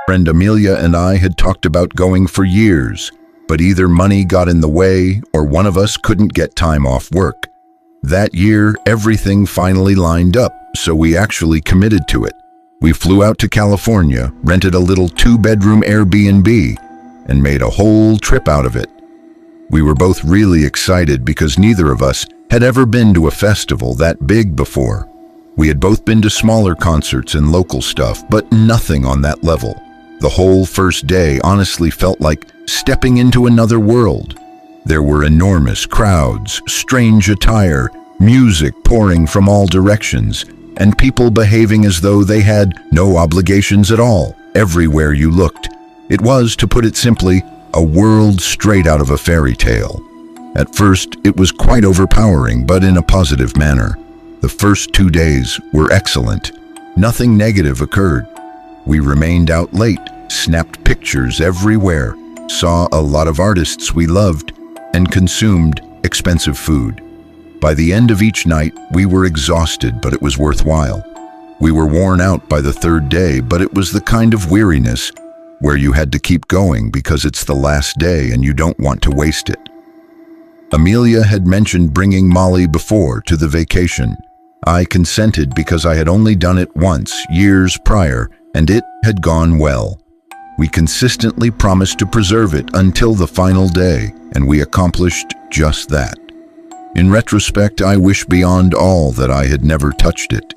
Friend Amelia and I had talked about going for years, but either money got in the way or one of us couldn't get time off work. That year, everything finally lined up, so we actually committed to it. We flew out to California, rented a little 2-bedroom Airbnb, and made a whole trip out of it. We were both really excited because neither of us had ever been to a festival that big before. We had both been to smaller concerts and local stuff, but nothing on that level. The whole first day honestly felt like stepping into another world. There were enormous crowds, strange attire, music pouring from all directions, and people behaving as though they had no obligations at all, everywhere you looked. It was, to put it simply, a world straight out of a fairy tale. At first, it was quite overpowering, but in a positive manner. The first 2 days were excellent. Nothing negative occurred. We remained out late, snapped pictures everywhere, saw a lot of artists we loved, and consumed expensive food. By the end of each night, we were exhausted, but it was worthwhile. We were worn out by the third day, but it was the kind of weariness where you had to keep going because it's the last day and you don't want to waste it. Amelia had mentioned bringing Molly before to the vacation. I consented because I had only done it once, years prior, and it had gone well. We consistently promised to preserve it until the final day, and we accomplished just that. In retrospect, I wish beyond all that I had never touched it.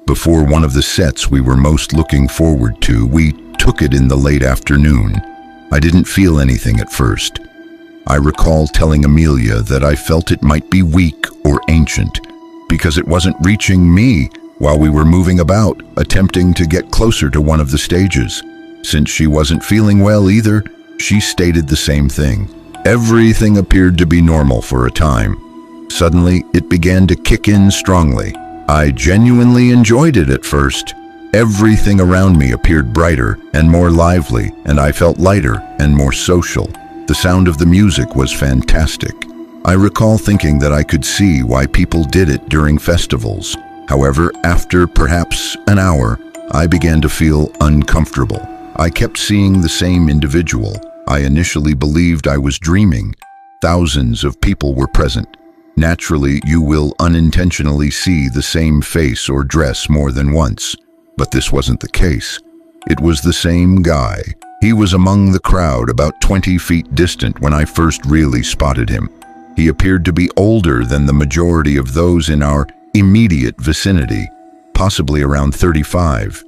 Before one of the sets we were most looking forward to, we took it in the late afternoon. I didn't feel anything at first. I recall telling Amelia that I felt it might be weak or ancient because it wasn't reaching me while we were moving about, attempting to get closer to one of the stages. Since she wasn't feeling well either, she stated the same thing. Everything appeared to be normal for a time. Suddenly, it began to kick in strongly. I genuinely enjoyed it at first. Everything around me appeared brighter and more lively, and I felt lighter and more social. The sound of the music was fantastic. I recall thinking that I could see why people did it during festivals. However, after perhaps an hour, I began to feel uncomfortable. I kept seeing the same individual. I initially believed I was dreaming. Thousands of people were present. Naturally, you will unintentionally see the same face or dress more than once. But this wasn't the case. It was the same guy. He was among the crowd, about 20 feet distant when I first really spotted him. He appeared to be older than the majority of those in our immediate vicinity, possibly around 35.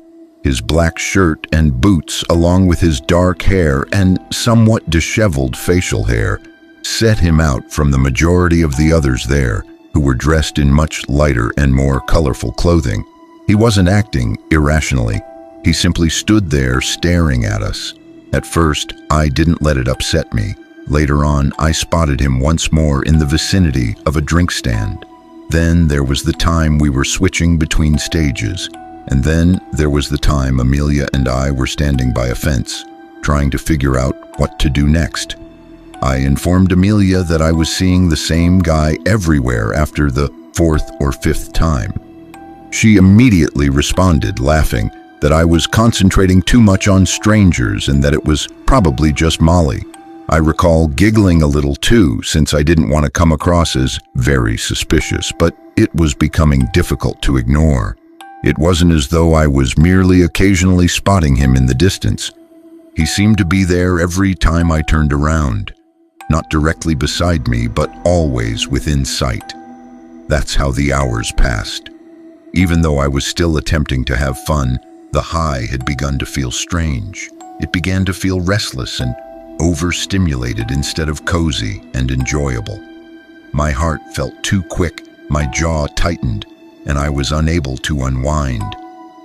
His black shirt and boots, along with his dark hair and somewhat disheveled facial hair, set him out from the majority of the others there, who were dressed in much lighter and more colorful clothing. He wasn't acting irrationally. He simply stood there staring at us. At first, I didn't let it upset me. Later on, I spotted him once more in the vicinity of a drink stand. Then there was the time we were switching between stages. And then there was the time Amelia and I were standing by a fence, trying to figure out what to do next. I informed Amelia that I was seeing the same guy everywhere after the 4th or 5th time. She immediately responded, laughing, that I was concentrating too much on strangers and that it was probably just Molly. I recall giggling a little too, since I didn't want to come across as very suspicious, but it was becoming difficult to ignore. It wasn't as though I was merely occasionally spotting him in the distance. He seemed to be there every time I turned around, not directly beside me, but always within sight. That's how the hours passed. Even though I was still attempting to have fun, the high had begun to feel strange. It began to feel restless and overstimulated instead of cozy and enjoyable. My heart felt too quick, my jaw tightened, and I was unable to unwind.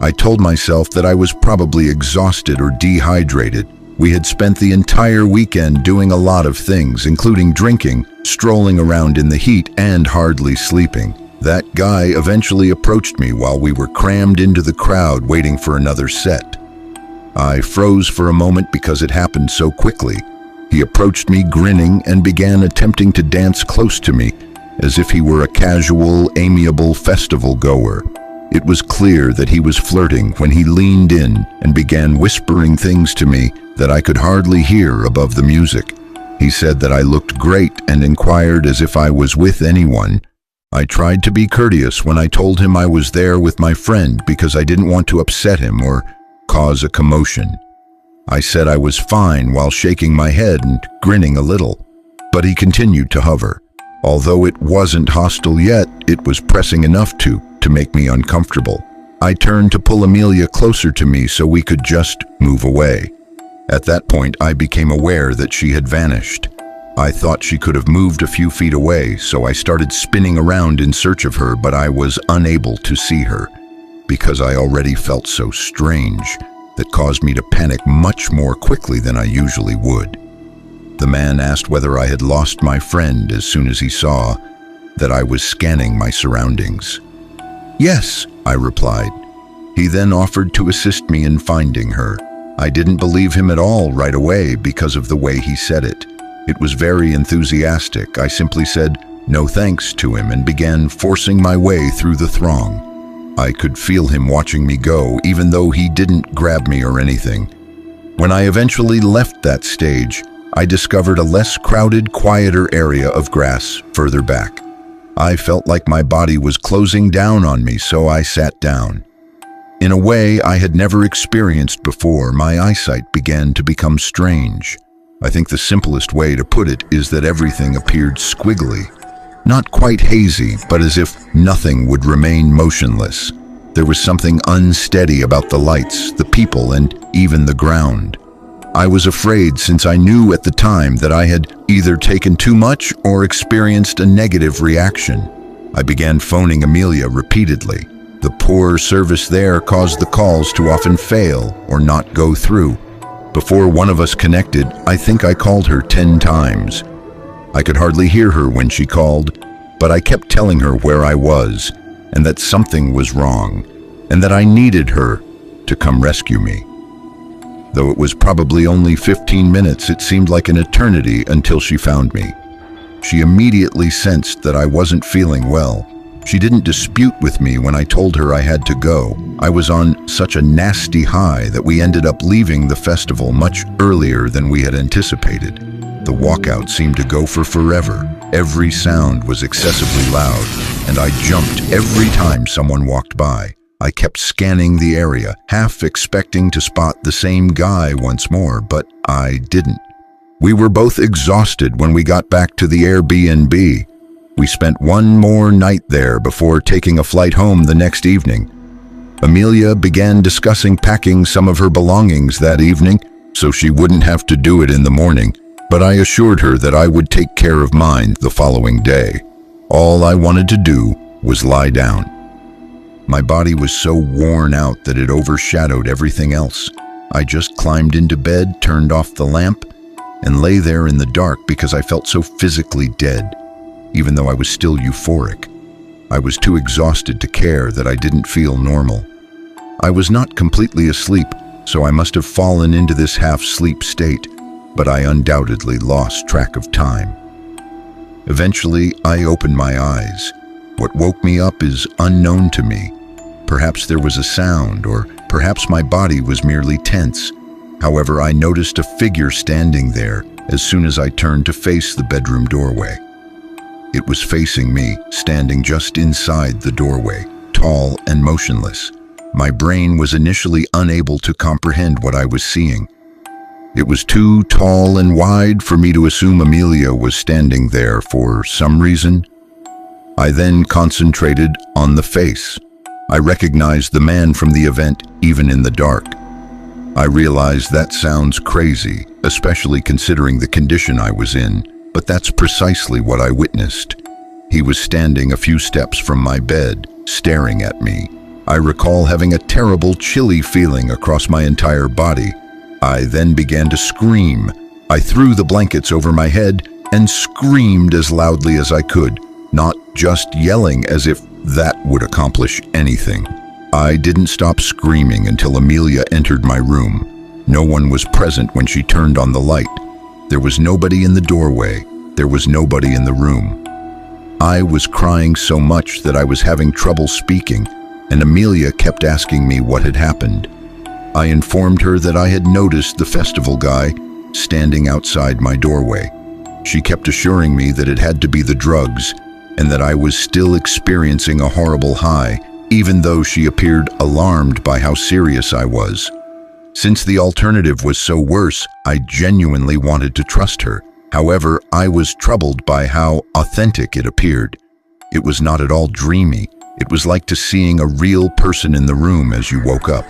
I told myself that I was probably exhausted or dehydrated. We had spent the entire weekend doing a lot of things, including drinking, strolling around in the heat, and hardly sleeping. That guy eventually approached me while we were crammed into the crowd waiting for another set. I froze for a moment because it happened so quickly. He approached me grinning and began attempting to dance close to me, as if he were a casual, amiable festival goer. It was clear that he was flirting when he leaned in and began whispering things to me that I could hardly hear above the music. He said that I looked great and inquired as if I was with anyone. I tried to be courteous when I told him I was there with my friend because I didn't want to upset him or cause a commotion. I said I was fine while shaking my head and grinning a little, but he continued to hover. Although it wasn't hostile yet, it was pressing enough to make me uncomfortable. I turned to pull Amelia closer to me so we could just move away. At that point, I became aware that she had vanished. I thought she could have moved a few feet away, so I started spinning around in search of her, but I was unable to see her because I already felt so strange that caused me to panic much more quickly than I usually would. The man asked whether I had lost my friend as soon as he saw that I was scanning my surroundings. "Yes," I replied. He then offered to assist me in finding her. I didn't believe him at all right away because of the way he said it. It was very enthusiastic. I simply said no thanks to him and began forcing my way through the throng. I could feel him watching me go, even though he didn't grab me or anything. When I eventually left that stage, I discovered a less crowded, quieter area of grass further back. I felt like my body was closing down on me, so I sat down. In a way I had never experienced before, my eyesight began to become strange. I think the simplest way to put it is that everything appeared squiggly. Not quite hazy, but as if nothing would remain motionless. There was something unsteady about the lights, the people, and even the ground. I was afraid since I knew at the time that I had either taken too much or experienced a negative reaction. I began phoning Amelia repeatedly. The poor service there caused the calls to often fail or not go through. Before one of us connected, I think I called her 10 times. I could hardly hear her when she called, but I kept telling her where I was and that something was wrong and that I needed her to come rescue me. Though it was probably only 15 minutes, it seemed like an eternity until she found me. She immediately sensed that I wasn't feeling well. She didn't dispute with me when I told her I had to go. I was on such a nasty high that we ended up leaving the festival much earlier than we had anticipated. The walkout seemed to go for forever. Every sound was excessively loud, and I jumped every time someone walked by. I kept scanning the area, half expecting to spot the same guy once more, but I didn't. We were both exhausted when we got back to the Airbnb. We spent one more night there before taking a flight home the next evening. Amelia began discussing packing some of her belongings that evening, so she wouldn't have to do it in the morning, but I assured her that I would take care of mine the following day. All I wanted to do was lie down. My body was so worn out that it overshadowed everything else. I just climbed into bed, turned off the lamp, and lay there in the dark because I felt so physically dead, even though I was still euphoric. I was too exhausted to care that I didn't feel normal. I was not completely asleep, so I must have fallen into this half-sleep state, but I undoubtedly lost track of time. Eventually, I opened my eyes. What woke me up is unknown to me. Perhaps there was a sound, or perhaps my body was merely tense. However, I noticed a figure standing there as soon as I turned to face the bedroom doorway. It was facing me, standing just inside the doorway, tall and motionless. My brain was initially unable to comprehend what I was seeing. It was too tall and wide for me to assume Amelia was standing there for some reason. I then concentrated on the face. I recognized the man from the event, even in the dark. I realized that sounds crazy, especially considering the condition I was in, but that's precisely what I witnessed. He was standing a few steps from my bed, staring at me. I recall having a terrible, chilly feeling across my entire body. I then began to scream. I threw the blankets over my head and screamed as loudly as I could, not just yelling as if that would accomplish anything. I didn't stop screaming until Amelia entered my room. No one was present when she turned on the light. There was nobody in the doorway. There was nobody in the room. I was crying so much that I was having trouble speaking. and Amelia kept asking me what had happened. I informed her that I had noticed the festival guy standing outside my doorway. She kept assuring me that it had to be the drugs and that I was still experiencing a horrible high, even though she appeared alarmed by how serious I was. Since the alternative was so worse, I genuinely wanted to trust her. However, I was troubled by how authentic it appeared. It was not at all dreamy. It was like seeing a real person in the room as you woke up.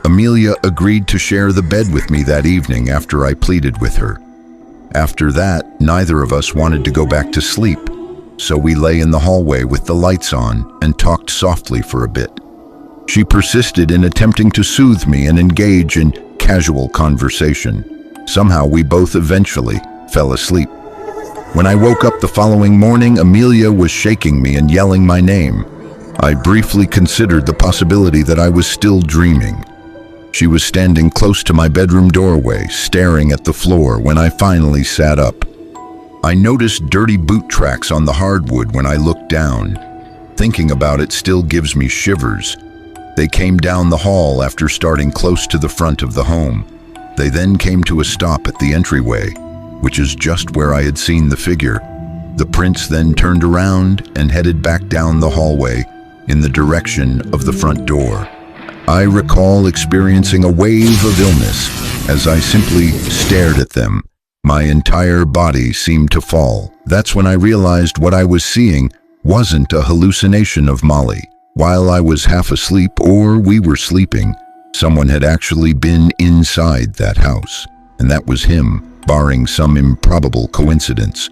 Amelia agreed to share the bed with me that evening after I pleaded with her. After that, neither of us wanted to go back to sleep, so we lay in the hallway with the lights on and talked softly for a bit. She persisted in attempting to soothe me and engage in casual conversation. Somehow we both eventually fell asleep. When I woke up the following morning, Amelia was shaking me and yelling my name. I briefly considered the possibility that I was still dreaming. She was standing close to my bedroom doorway, staring at the floor when I finally sat up. I noticed dirty boot tracks on the hardwood when I looked down. Thinking about it still gives me shivers. They came down the hall after starting close to the front of the home. They then came to a stop at the entryway, which is just where I had seen the figure. The prints then turned around and headed back down the hallway in the direction of the front door. I recall experiencing a wave of illness as I simply stared at them. My entire body seemed to fall. That's when I realized what I was seeing wasn't a hallucination of Molly. While I was half asleep, or we were sleeping, someone had actually been inside that house, and that was him, barring some improbable coincidence.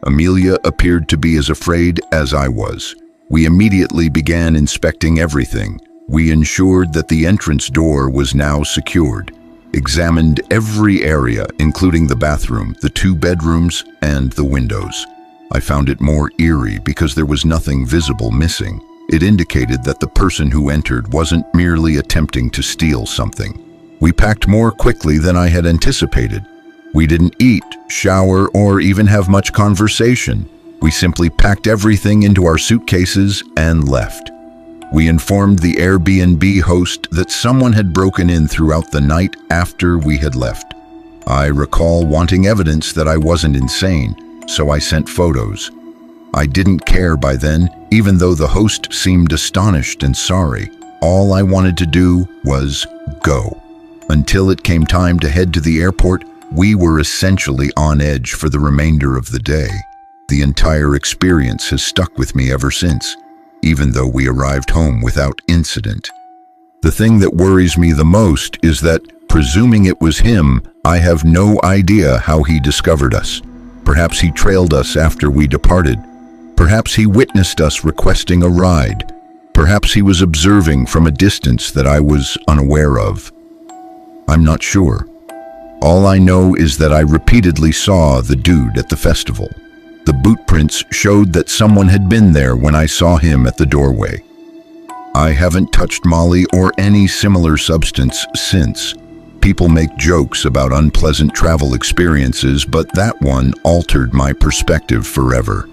Amelia appeared to be as afraid as I was. We immediately began inspecting everything. We ensured that the entrance door was now secured, examined every area, including the bathroom, the 2 bedrooms, and the windows. I found it more eerie because there was nothing visible missing. It indicated that the person who entered wasn't merely attempting to steal something. We packed more quickly than I had anticipated. We didn't eat, shower, or even have much conversation. We simply packed everything into our suitcases and left. We informed the Airbnb host that someone had broken in throughout the night after we had left. I recall wanting evidence that I wasn't insane, so I sent photos. I didn't care by then, even though the host seemed astonished and sorry. All I wanted to do was go. Until it came time to head to the airport, we were essentially on edge for the remainder of the day. The entire experience has stuck with me ever since, even though we arrived home without incident. The thing that worries me the most is that, presuming it was him, I have no idea how he discovered us. Perhaps he trailed us after we departed. Perhaps he witnessed us requesting a ride. Perhaps he was observing from a distance that I was unaware of. I'm not sure. All I know is that I repeatedly saw the dude at the festival. The boot prints showed that someone had been there when I saw him at the doorway. I haven't touched Molly or any similar substance since. People make jokes about unpleasant travel experiences, but that one altered my perspective forever.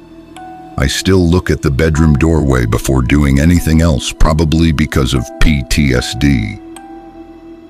I still look at the bedroom doorway before doing anything else, probably because of PTSD.